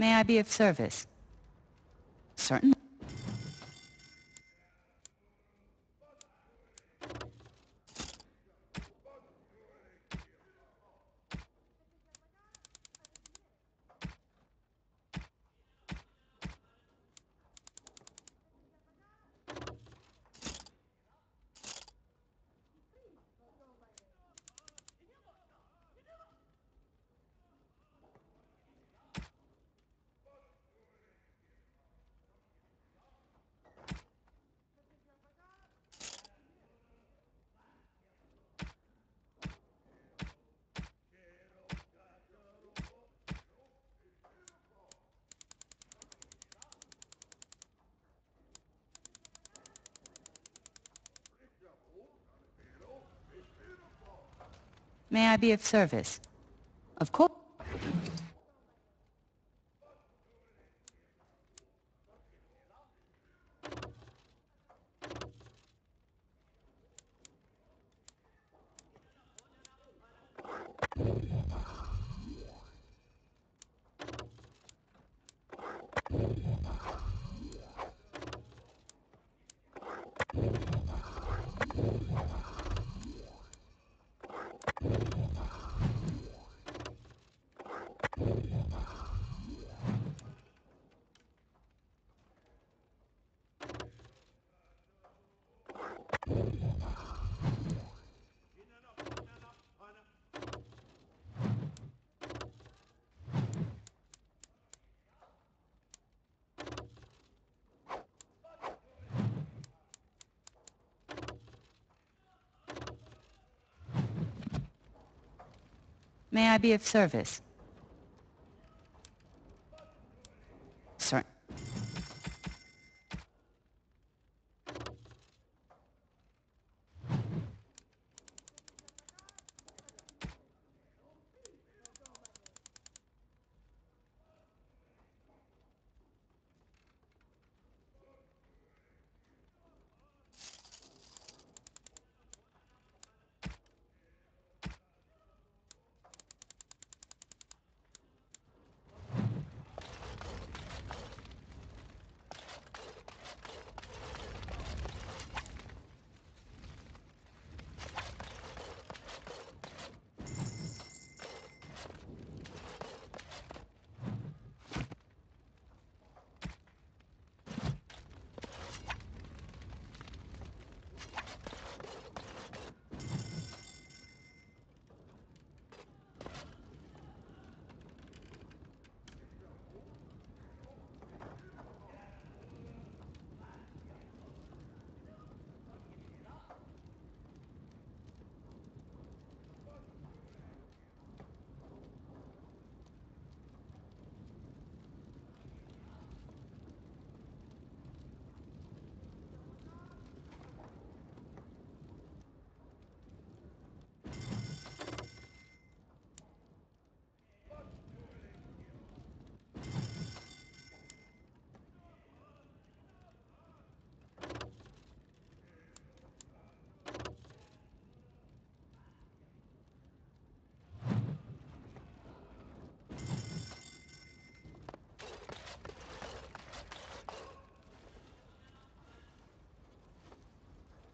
May I be of service? Certainly. May I be of service? Of course. May I be of service? Sir.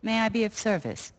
May I be of service?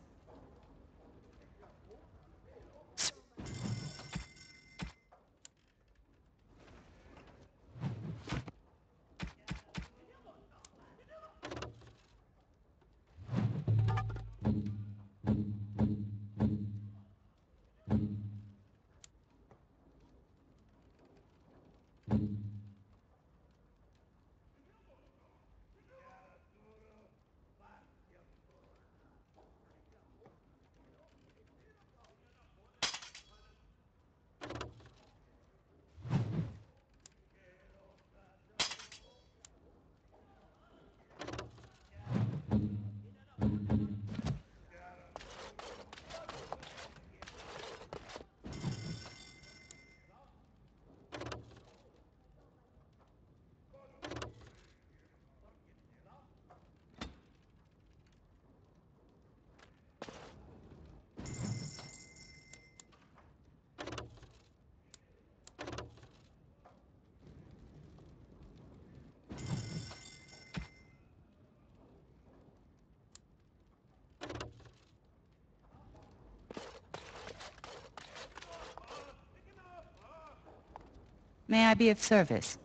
May I be of service?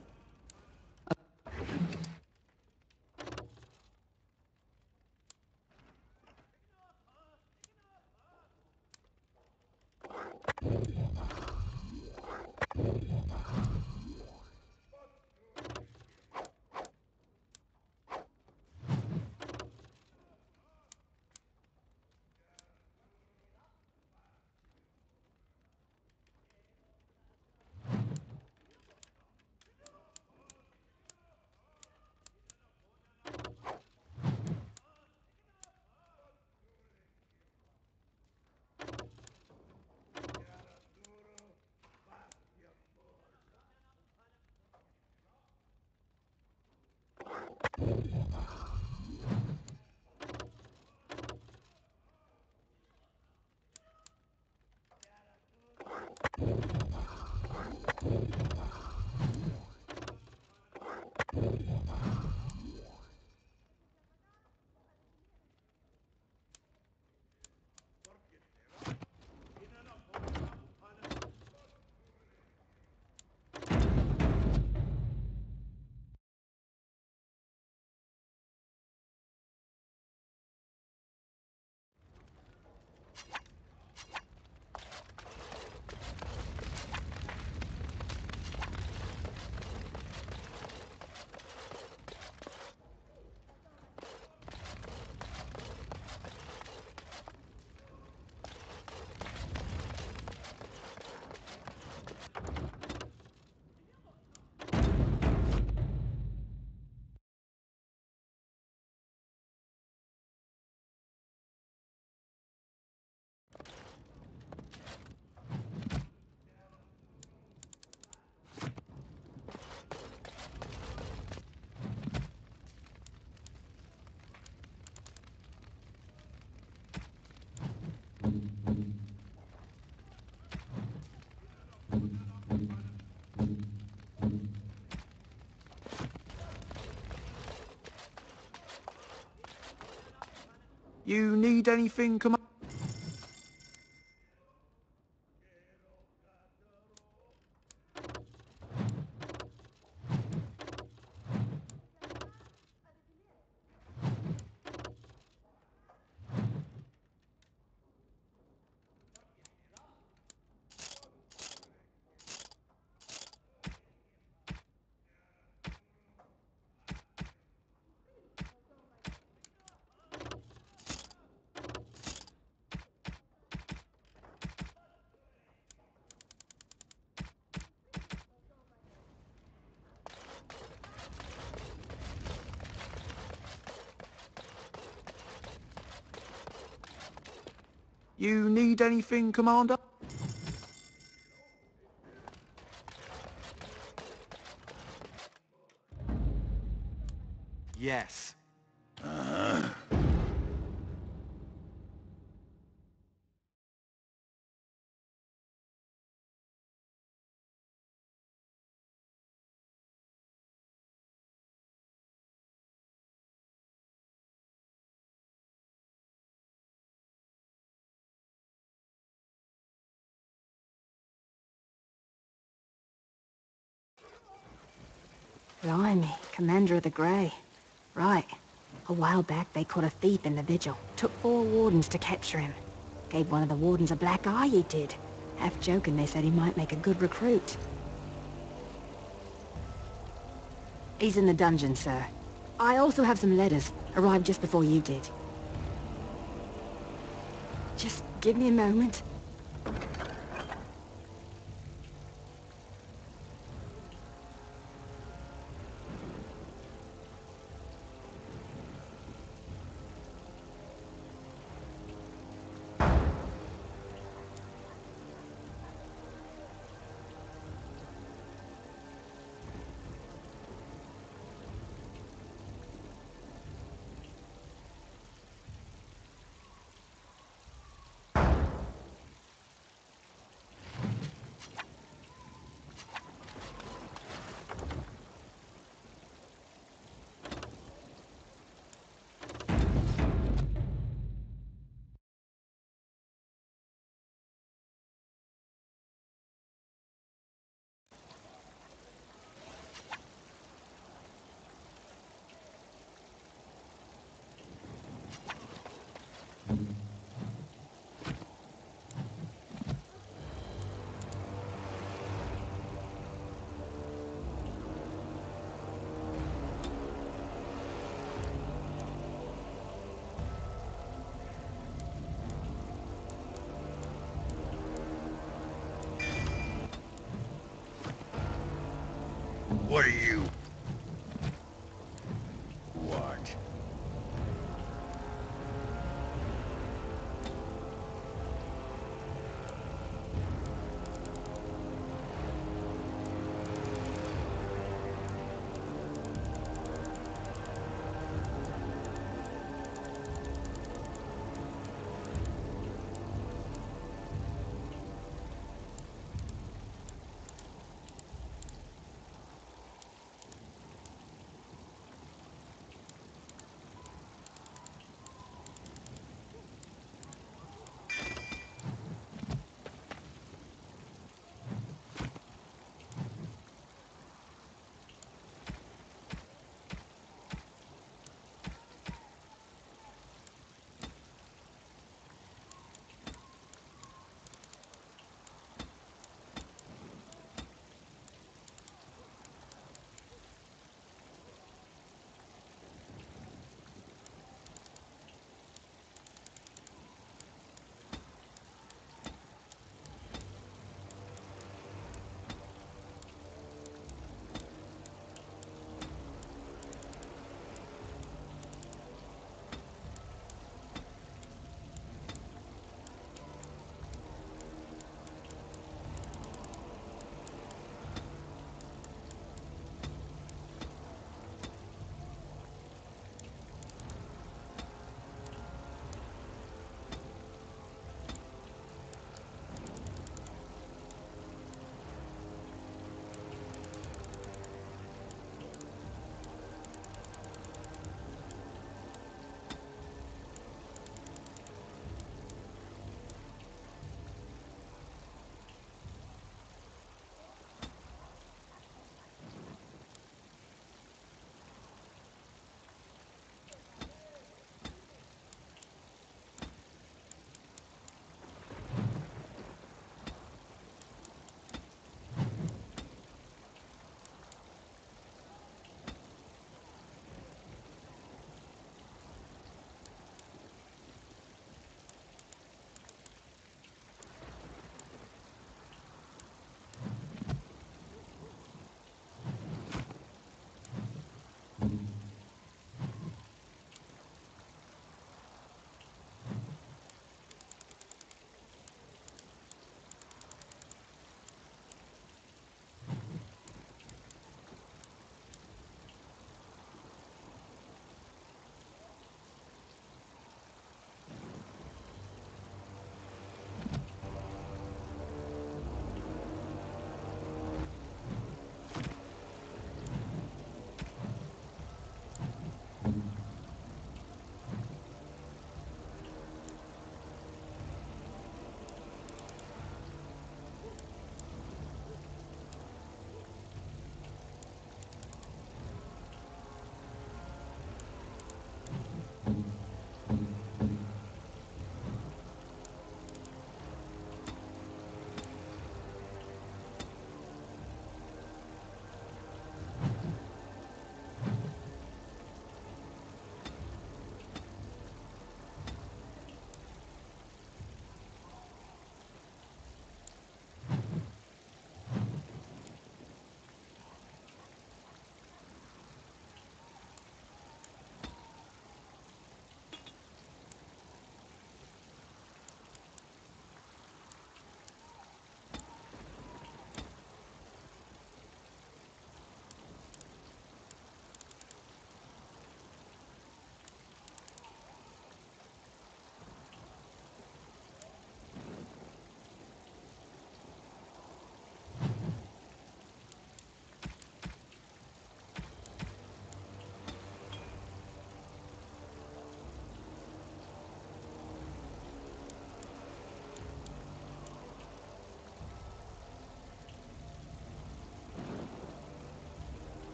You need anything, come on. You need anything, Commander? Yes. Blimey, Commander of the Grey. Right. A while back they caught a thief in the vigil. Took 4 wardens to capture him. Gave one of the wardens a black eye, he did. Half joking, they said he might make a good recruit. He's in the dungeon, sir. I also have some letters. Arrived just before you did. Just give me a moment. What are you? What?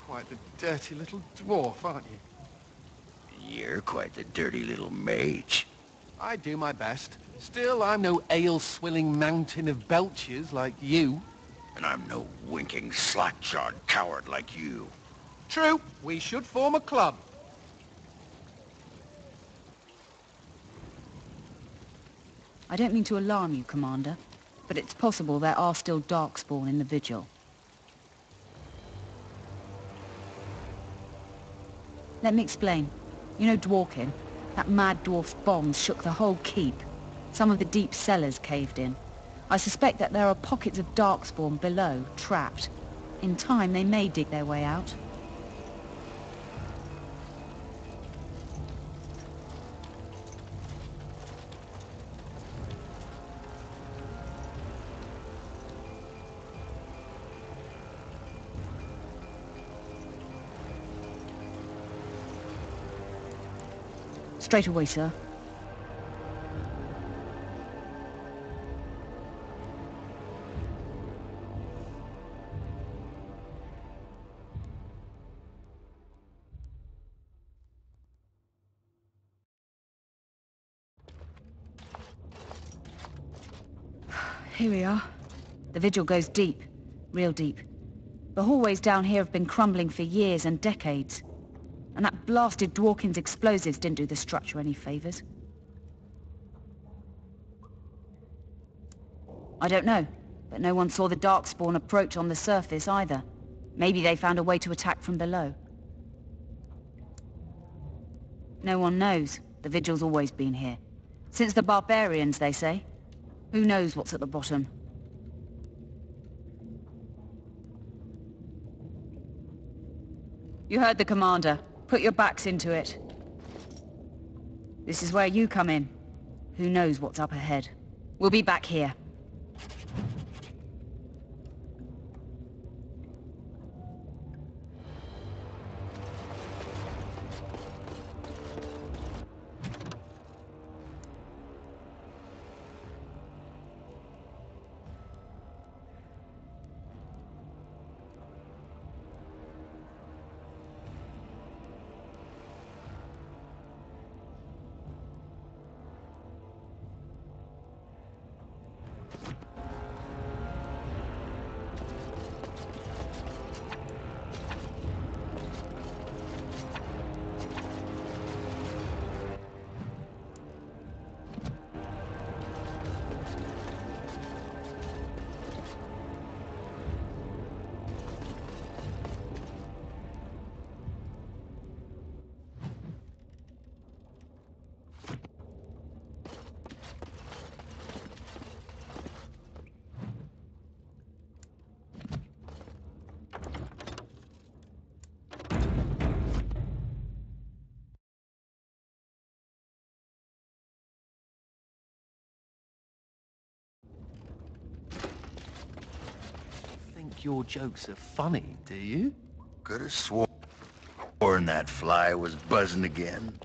quite the dirty little dwarf, aren't you? You're quite the dirty little mage. I do my best. Still, I'm no ale-swilling mountain of belches like you. And I'm no winking, slack-jawed coward like you. True, we should form a club. I don't mean to alarm you, Commander, but it's possible there are still Darkspawn in the Vigil. Let me explain. You know Dworkin? That mad dwarf's bombs shook the whole keep. Some of the deep cellars caved in. I suspect that there are pockets of Darkspawn below, trapped. In time, they may dig their way out. Straight away, sir. Here we are. The Vigil goes deep. Real deep. The hallways down here have been crumbling for years and decades. And that blasted Dworkin's explosives didn't do the structure any favors. I don't know, but no one saw the Darkspawn approach on the surface either. Maybe they found a way to attack from below. No one knows. The Vigil's always been here. Since the barbarians, they say. Who knows what's at the bottom? You heard the commander. Put your backs into it. This is where you come in. Who knows what's up ahead? We'll be back here. Think your jokes are funny, do you? Could have sworn that fly was buzzing again.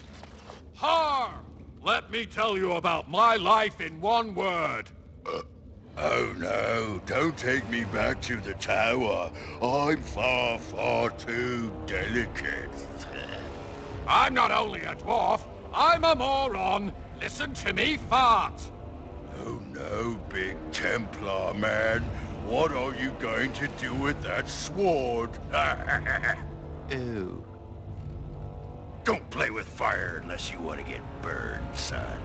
Har! Let me tell you about my life in one word. Oh no, don't take me back to the tower. I'm far, far too delicate. I'm not only a dwarf, I'm a moron. Listen to me fart. Oh no, big Templar man. What are you going to do with that sword? Ew. Don't play with fire unless you want to get burned, son.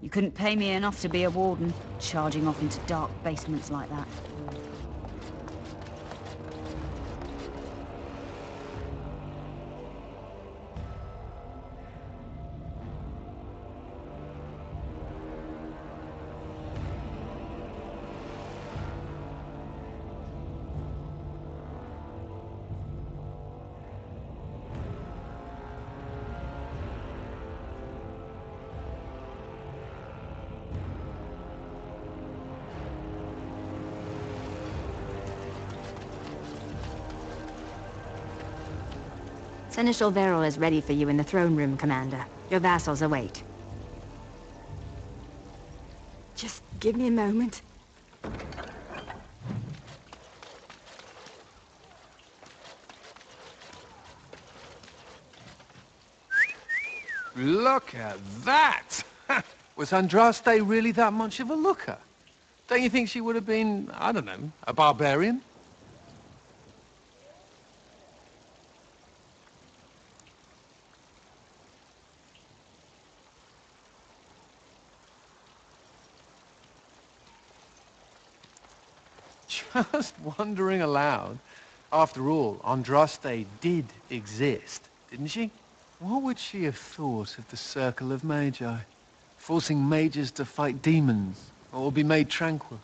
You couldn't pay me enough to be a warden, charging off into dark basements like that. Seneschal Verrill is ready for you in the throne room, Commander. Your vassals await. Just give me a moment. Look at that! Was Andraste really that much of a looker? Don't you think she would have been, I don't know, a barbarian? Just wondering aloud. After all, Andraste did exist, didn't she? What would she have thought of the Circle of Magi? Forcing mages to fight demons, or be made tranquil?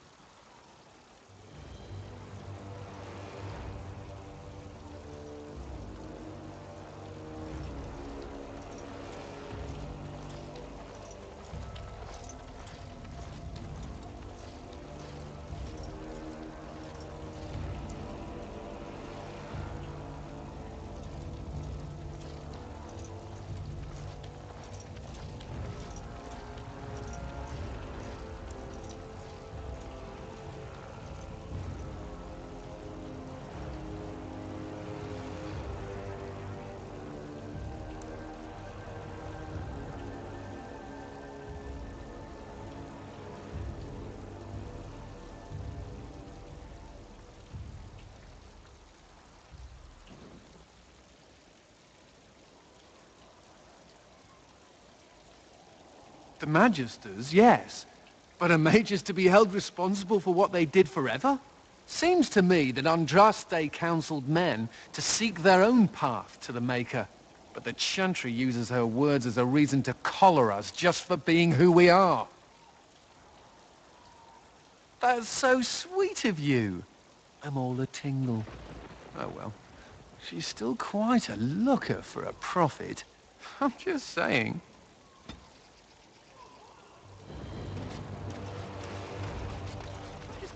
The Magisters, yes. But are mages to be held responsible for what they did forever? Seems to me that Andraste counseled men to seek their own path to the Maker. But the Chantry uses her words as a reason to collar us just for being who we are. That's so sweet of you. I'm all a tingle. Oh well. She's still quite a looker for a prophet. I'm just saying.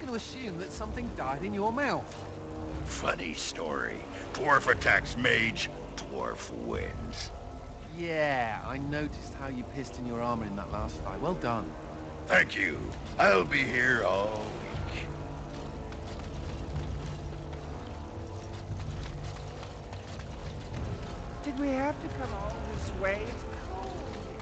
To assume that something died in your mouth. Funny story. Dwarf attacks mage, dwarf wins. Yeah, I noticed how you pissed in your armor in that last fight. Well done. Thank you. I'll be here all week. Did we have to come all this way? It's cold here.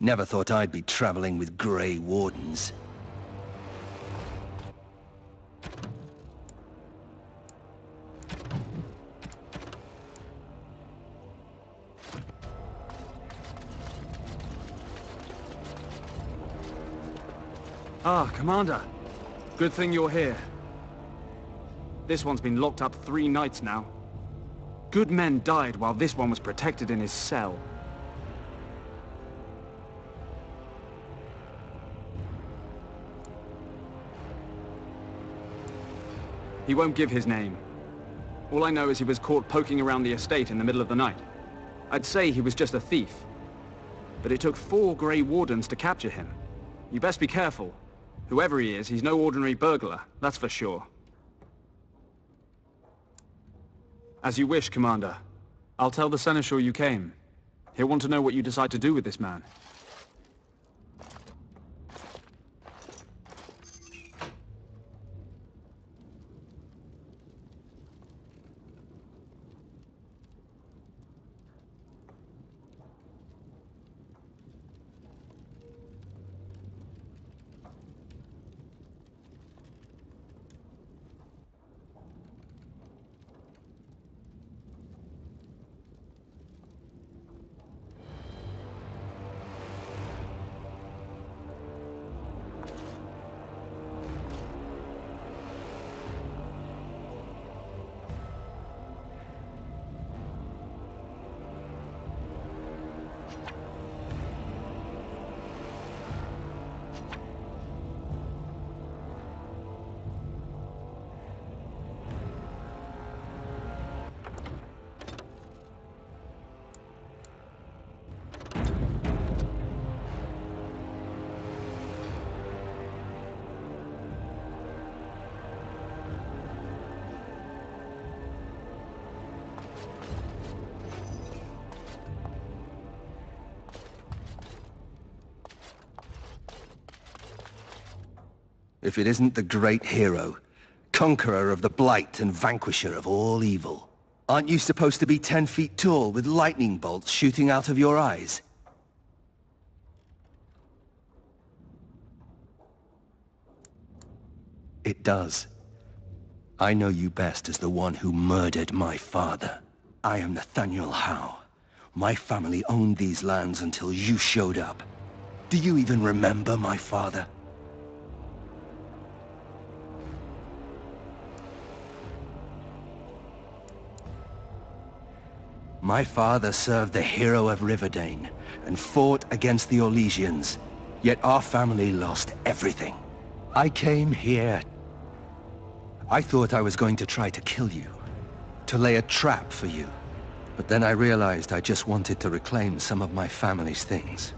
Never thought I'd be traveling with Grey Wardens. Ah, Commander. Good thing you're here. This one's been locked up 3 nights now. Good men died while this one was protected in his cell. He won't give his name. All I know is he was caught poking around the estate in the middle of the night. I'd say he was just a thief. But it took 4 Grey Wardens to capture him. You best be careful. Whoever he is, he's no ordinary burglar, that's for sure. As you wish, Commander. I'll tell the Seneschal you came. He'll want to know what you decide to do with this man. If it isn't the great hero, conqueror of the Blight and vanquisher of all evil. Aren't you supposed to be 10 feet tall with lightning bolts shooting out of your eyes? It does. I know you best as the one who murdered my father. I am Nathaniel Howe. My family owned these lands until you showed up. Do you even remember my father? My father served the hero of Riverdane and fought against the Orlesians, yet our family lost everything. I came here. I thought I was going to try to kill you, to lay a trap for you. But then I realized I just wanted to reclaim some of my family's things.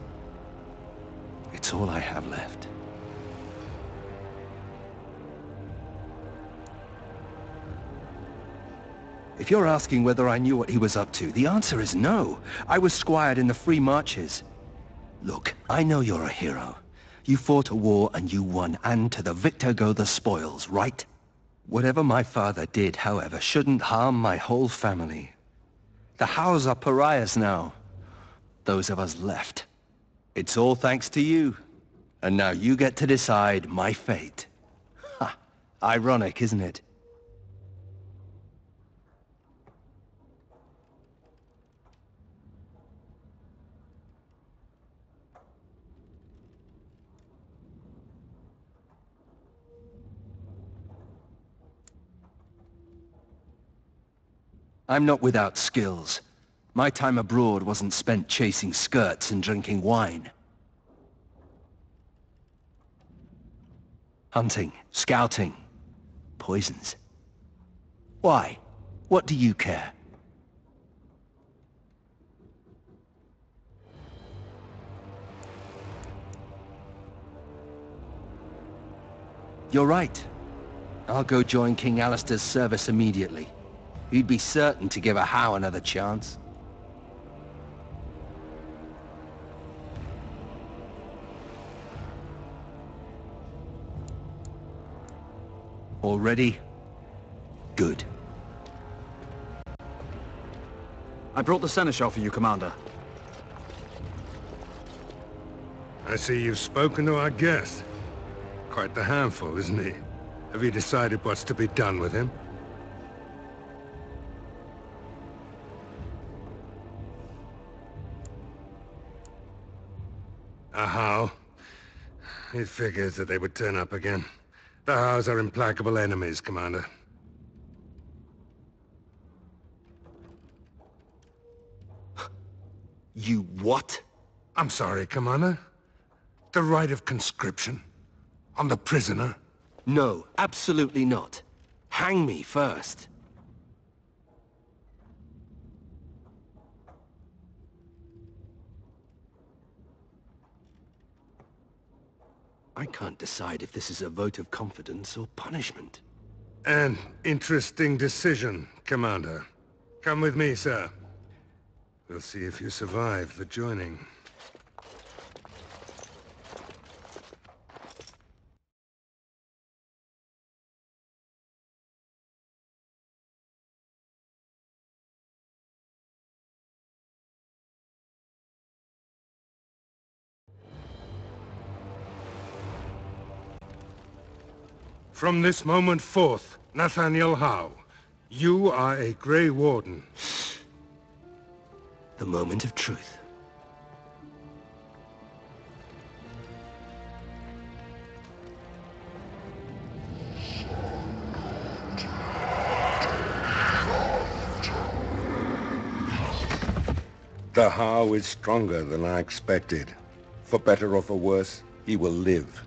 It's all I have left. If you're asking whether I knew what he was up to, the answer is no. I was squired in the Free Marches. Look, I know you're a hero. You fought a war and you won, and to the victor go the spoils, right? Whatever my father did, however, shouldn't harm my whole family. The Howes are pariahs now. Those of us left. It's all thanks to you. And now you get to decide my fate. Ha! Ironic, isn't it? I'm not without skills. My time abroad wasn't spent chasing skirts and drinking wine. Hunting, scouting, poisons. Why? What do you care? You're right. I'll go join King Alistair's service immediately. He'd be certain to give a Howe another chance. All ready? Good. I brought the Seneschal for you, Commander. I see you've spoken to our guest. Quite the handful, isn't he? Have you decided what's to be done with him? A Howe? It figures that they would turn up again. The Howes are implacable enemies, Commander. You what? I'm sorry, Commander. The right of conscription? On the prisoner? No, absolutely not. Hang me first. I can't decide if this is a vote of confidence or punishment. An interesting decision, Commander. Come with me, sir. We'll see if you survive the joining. From this moment forth, Nathaniel Howe, you are a Grey Warden. The moment of truth. The Howe is stronger than I expected. For better or for worse, he will live.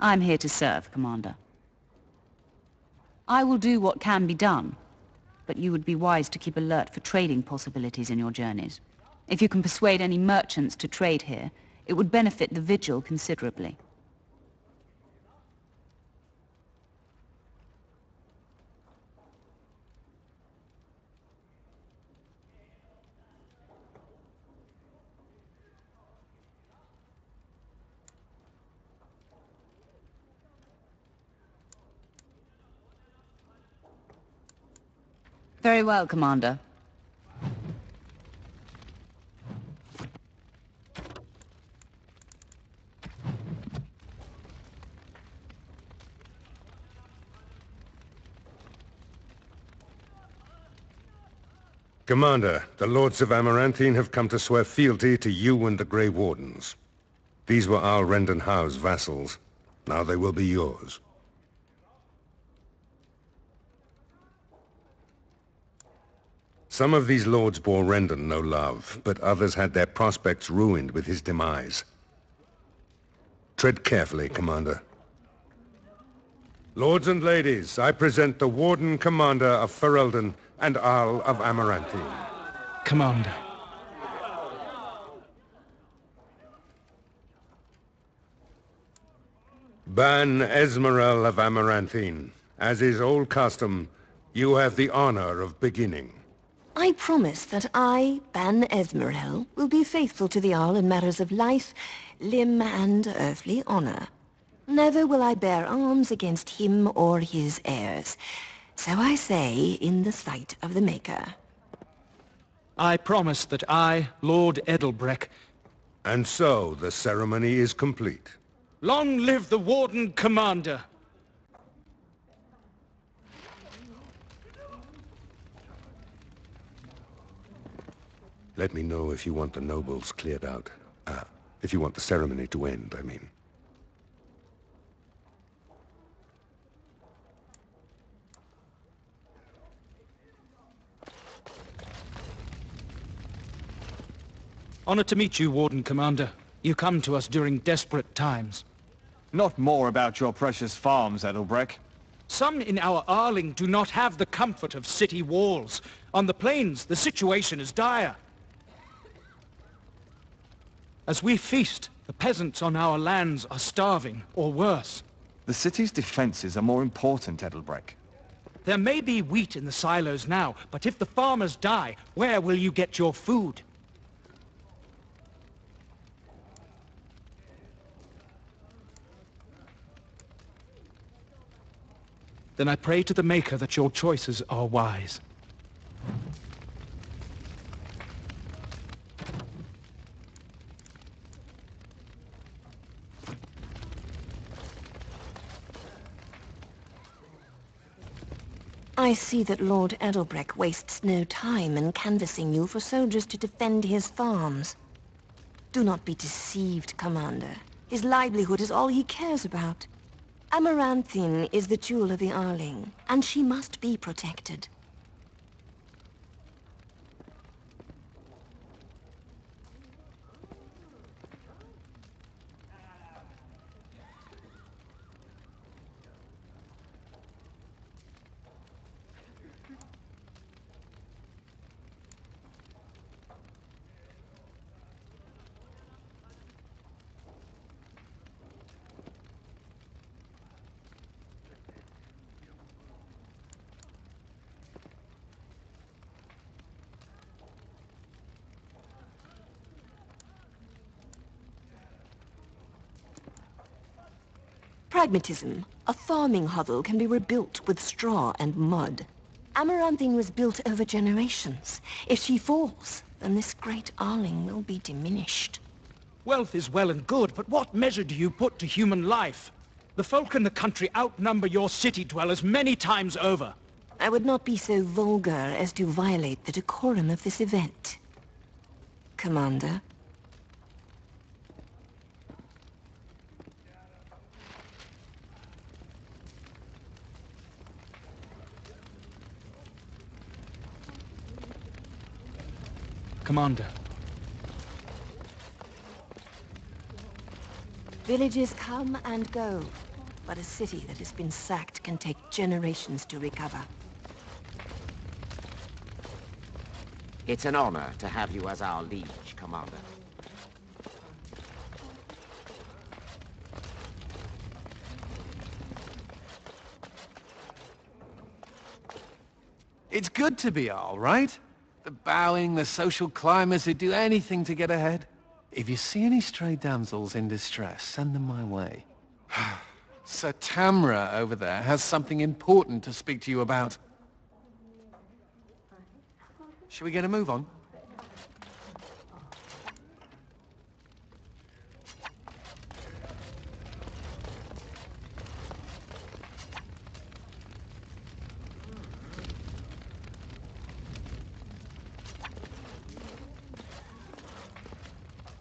I'm here to serve, Commander. I will do what can be done, but you would be wise to keep alert for trading possibilities in your journeys. If you can persuade any merchants to trade here, it would benefit the Vigil considerably. Very well, Commander. Commander, the Lords of Amaranthine have come to swear fealty to you and the Grey Wardens. These were Arl Rendon Howe's vassals. Now they will be yours. Some of these lords bore Rendon no love, but others had their prospects ruined with his demise. Tread carefully, Commander. Lords and ladies, I present the Warden Commander of Ferelden and Arl of Amaranthine. Commander. Ban Ezmerel of Amaranthine. As is old custom, you have the honor of beginning. I promise that I, Ban Ezmerel, will be faithful to the Arl in matters of life, limb, and earthly honor. Never will I bear arms against him or his heirs. So I say in the sight of the Maker. I promise that I, Lord Edelbreck... And so the ceremony is complete. Long live the Warden Commander! Let me know if you want the nobles cleared out. If you want the ceremony to end, I mean. Honor to meet you, Warden Commander. You come to us during desperate times. Not more about your precious farms, Edelbreck. Some in our Arling do not have the comfort of city walls. On the plains, the situation is dire. As we feast, the peasants on our lands are starving, or worse. The city's defenses are more important, Edelbreck. There may be wheat in the silos now, but if the farmers die, where will you get your food? Then I pray to the Maker that your choices are wise. I see that Lord Edelbreck wastes no time in canvassing you for soldiers to defend his farms. Do not be deceived, Commander. His livelihood is all he cares about. Amaranthine is the jewel of the Arling, and she must be protected. Pragmatism. A farming hovel can be rebuilt with straw and mud. Amaranthine was built over generations. If she falls, then this great Arling will be diminished. Wealth is well and good, but what measure do you put to human life? The folk in the country outnumber your city dwellers many times over. I would not be so vulgar as to violate the decorum of this event. Commander. Commander. Villages come and go. but a city that has been sacked can take generations to recover. It's an honor to have you as our liege, Commander. It's good to be Jarl, right? The bowing, the social climbers who do anything to get ahead. If you see any stray damsels in distress, send them my way. Sir Tamra over there has something important to speak to you about. Shall we get a move on?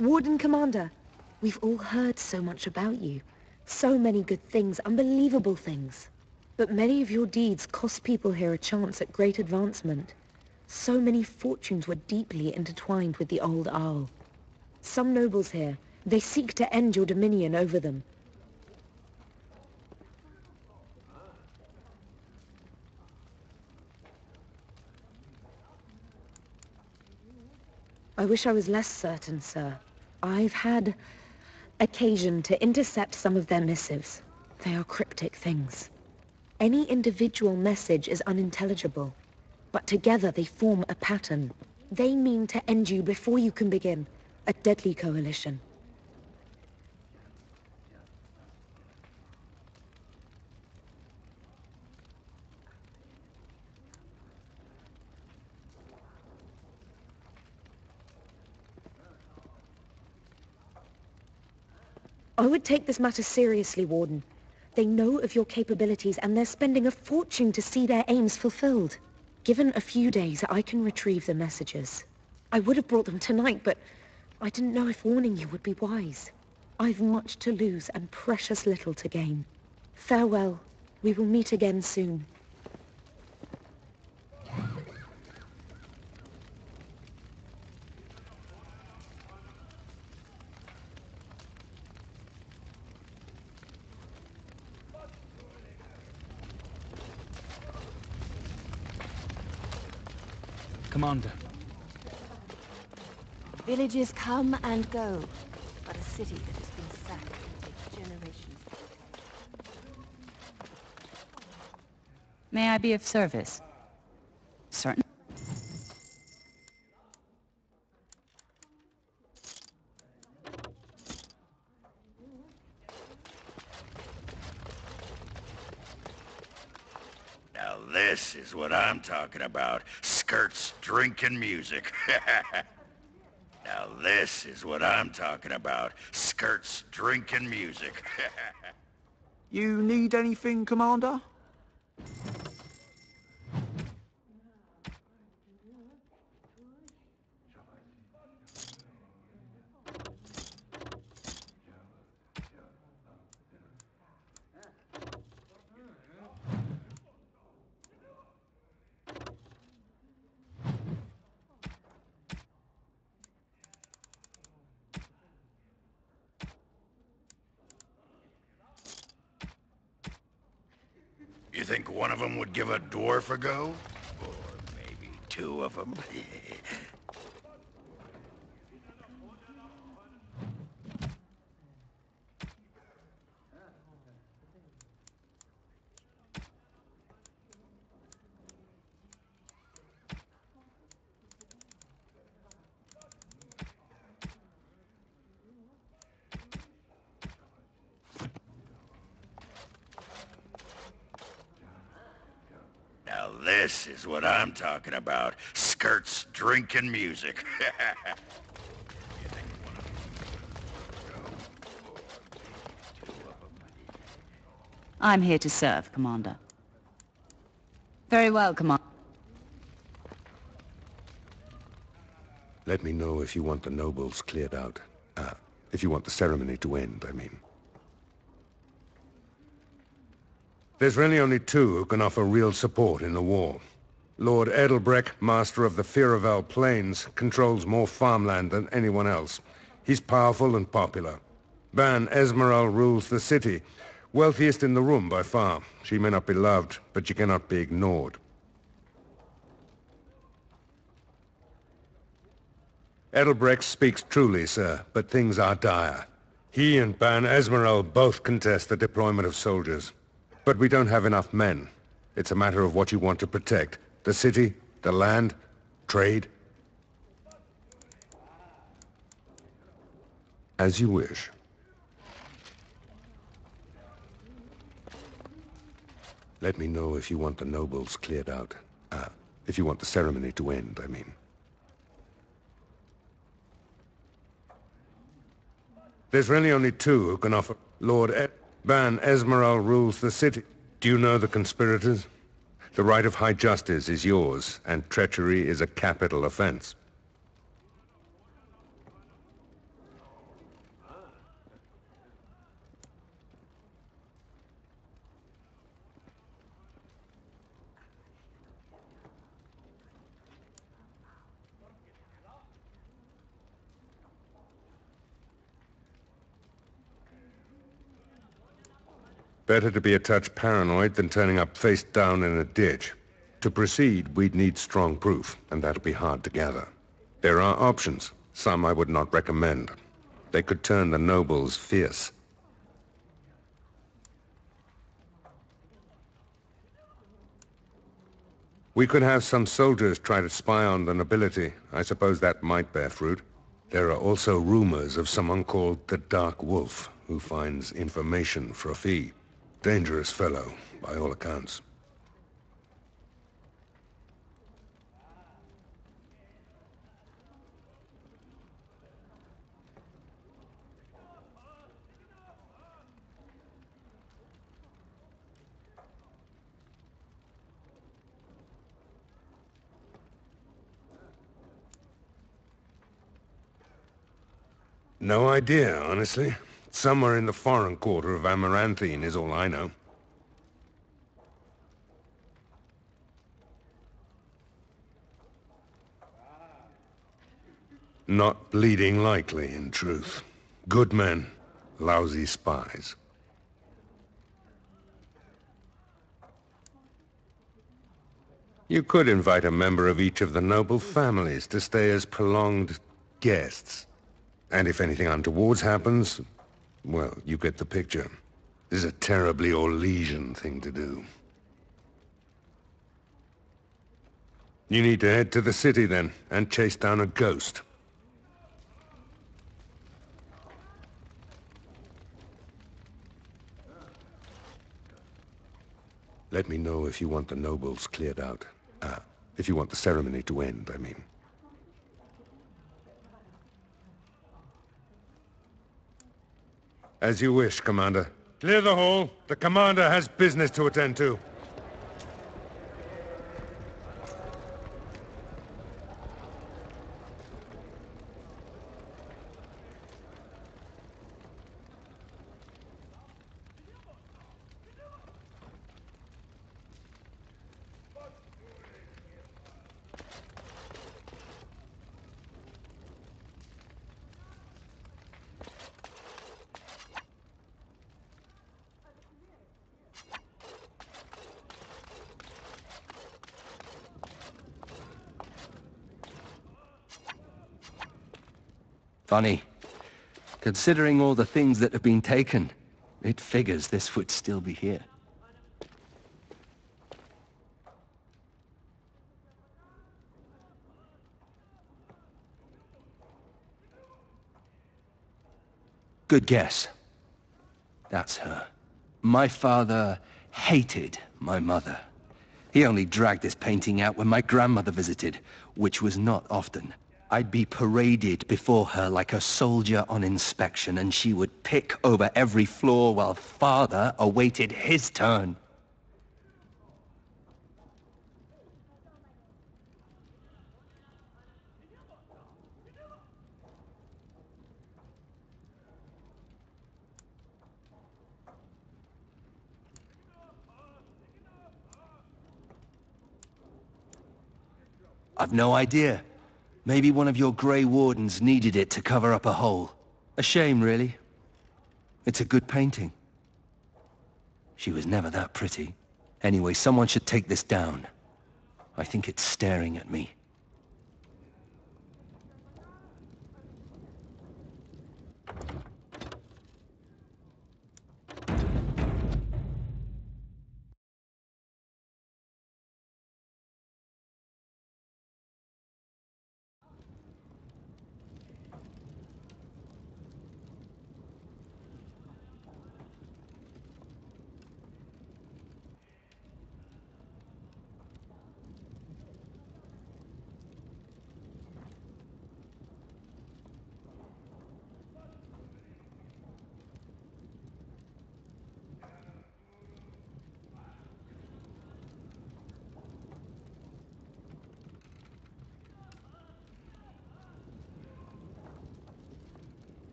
Warden Commander, we've all heard so much about you. So many good things, unbelievable things. But many of your deeds cost people here a chance at great advancement. So many fortunes were deeply intertwined with the old Arl. Some nobles here, they seek to end your dominion over them. I wish I was less certain, sir. I've had occasion to intercept some of their missives. They are cryptic things. Any individual message is unintelligible, but together they form a pattern. They mean to end you before you can begin. A deadly coalition. I would take this matter seriously, Warden. They know of your capabilities, and they're spending a fortune to see their aims fulfilled. Given a few days, I can retrieve the messages. I would have brought them tonight, but I didn't know if warning you would be wise. I've much to lose and precious little to gain. Farewell. We will meet again soon. Commander. Villages come and go, but a city that has been sacked can take generations. May I be of service? Certain. Now this is what I'm talking about. Skirts, drinking music. Now this is what I'm talking about. Skirts, drinking music. You need anything, Commander? You think one of them would give a dwarf a go? Or maybe two of them? Now this is what I'm talking about. Skirts, drinking music. I'm here to serve, Commander. Very well, Commander. Let me know if you want the nobles cleared out. If you want the ceremony to end, I mean. There's really only two who can offer real support in the war. Lord Edelbreck, master of the Firavel Plains, controls more farmland than anyone else. He's powerful and popular. Ban Esmeralda rules the city, Wealthiest in the room by far. She may not be loved, but she cannot be ignored. Edelbrecht speaks truly, sir, but things are dire. He and Ban Esmeralda both contest the deployment of soldiers. But we don't have enough men. It's a matter of what you want to protect. The city, the land, trade. As you wish. Let me know if you want the nobles cleared out. If you want the ceremony to end, I mean. There's really only two who can offer. Ban Esmeralda rules the city. Do you know the conspirators? The right of high justice is yours, and treachery is a capital offense. Better to be a touch paranoid than turning up face down in a ditch. To proceed, we'd need strong proof, and that'll be hard to gather. There are options. Some I would not recommend. They could turn the nobles fierce. We could have some soldiers try to spy on the nobility. I suppose that might bear fruit. There are also rumors of someone called the Dark Wolf, who finds information for a fee. Dangerous fellow, by all accounts. No idea, honestly. Somewhere in the foreign quarter of Amaranthine is all I know. Not bleeding likely, in truth. Good men, lousy spies. You could invite a member of each of the noble families to stay as prolonged guests. And if anything untoward happens, well, you get the picture. This is a terribly Orlesian thing to do. You need to head to the city then, and chase down a ghost. Let me know if you want the nobles cleared out. If you want the ceremony to end, I mean. As you wish, Commander. Clear the hall. The Commander has business to attend to. Funny. Considering all the things that have been taken, it figures this would still be here. Good guess. That's her. My father hated my mother. He only dragged this painting out when my grandmother visited, which was not often. I'd be paraded before her like a soldier on inspection, and she would pick over every flaw while father awaited his turn. I've no idea. Maybe one of your Grey Wardens needed it to cover up a hole. A shame, really. It's a good painting. She was never that pretty. Anyway, someone should take this down. I think it's staring at me.